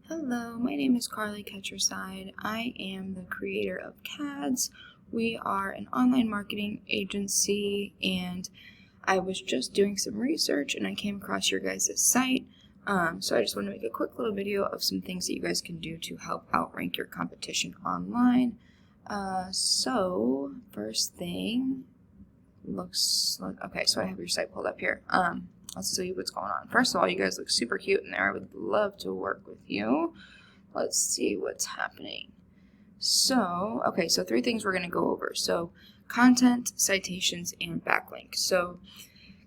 Hello, my name is Carly Ketcherside. I am the creator of CADS. We are an online marketing agency, and I was just doing some research and I came across your guys' site. So I just want to make a quick little video of some things that you guys can do to help outrank your competition online. So first thing looks like, okay, so I have your site pulled up here. Let's see what's going on. First of all, you guys look super cute in there. I would love to work with you. Let's see what's happening. So, okay, so three things we're going to go over. So, content, citations, and backlinks. So,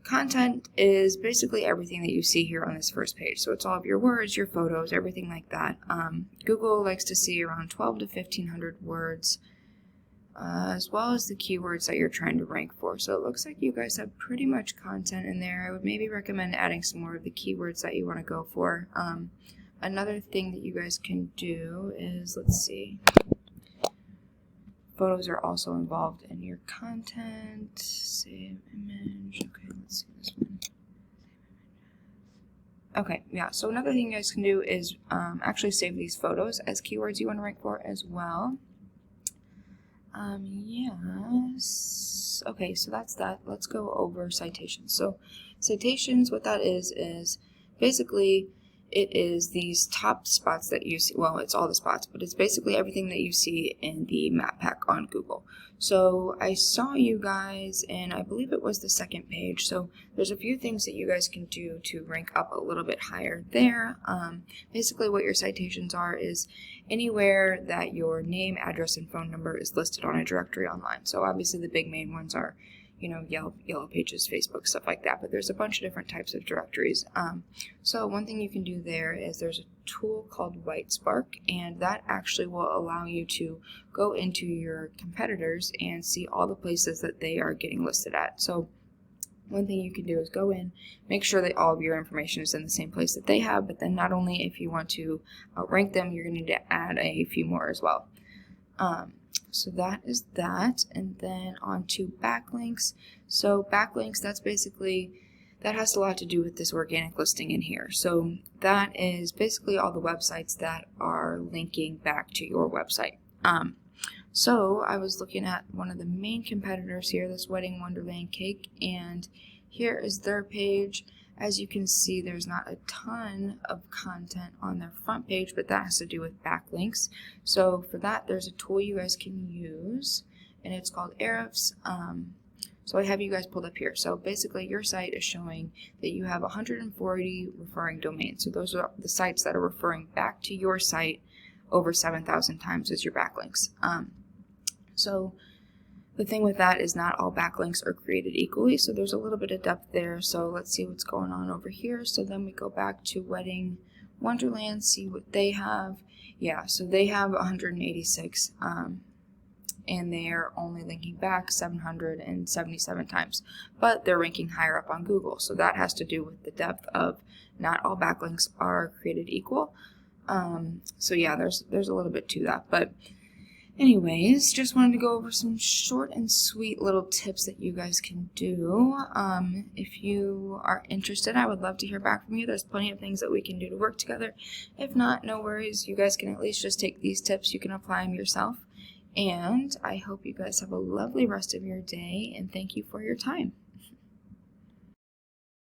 content is basically everything that you see here on this first page. So, it's all of your words, your photos, everything like that. Google likes to see around 12 to 1,500 words. As well as the keywords that you're trying to rank for. So it looks like you guys have pretty much content in there. I would maybe recommend adding some more of the keywords that you want to go for. Another thing that you guys can do is, let's see, photos are also involved in your content. Save image. Okay, let's see this one. Okay, yeah, so another thing you guys can do is actually save these photos as keywords you want to rank for as well. Yes. Okay, so that's that. Let's go over citations. So citations, what that is basically it is these top spots that you see. Well, it's all the spots, but it's basically everything that you see in the map pack on Google. So I saw you guys, and I believe it was the second page. So there's a few things that you guys can do to rank up a little bit higher there. Basically what your citations are is anywhere that your name, address, and phone number is listed on a directory online. So obviously the big main ones are, you know, Yellow Pages, Facebook, stuff like that, but there's a bunch of different types of directories. So one thing you can do there is there's a tool called WhiteSpark, and that actually will allow you to go into your competitors and see all the places that they are getting listed at. So one thing you can do is go in, make sure that all of your information is in the same place that they have, but then not only if you want to outrank them, you're going to need to add a few more as well. So that is that, and then on to backlinks. So backlinks, that's basically, that has a lot to do with this organic listing in here. So that is basically all the websites that are linking back to your website. So I was looking at one of the main competitors here, this Wedding Wonderland Cake, and here is their page. As you can see, there's not a ton of content on their front page, but that has to do with backlinks. So for that, there's a tool you guys can use, and it's called Ahrefs. So I have you guys pulled up here. So basically, your site is showing that you have 140 referring domains. So those are the sites that are referring back to your site over 7,000 times as your backlinks. So the thing with that is not all backlinks are created equally, so there's a little bit of depth there. So let's see what's going on over here. So then we go back to Wedding Wonderland, see what they have. Yeah, so they have 186, and they are only linking back 777 times, but they're ranking higher up on Google. So that has to do with the depth of not all backlinks are created equal. So yeah, there's a little bit to that, but anyways, just wanted to go over some short and sweet little tips that you guys can do. If you are interested, I would love to hear back from you. There's plenty of things that we can do to work together. If not, no worries. You guys can at least just take these tips. You can apply them yourself. And I hope you guys have a lovely rest of your day, and thank you for your time.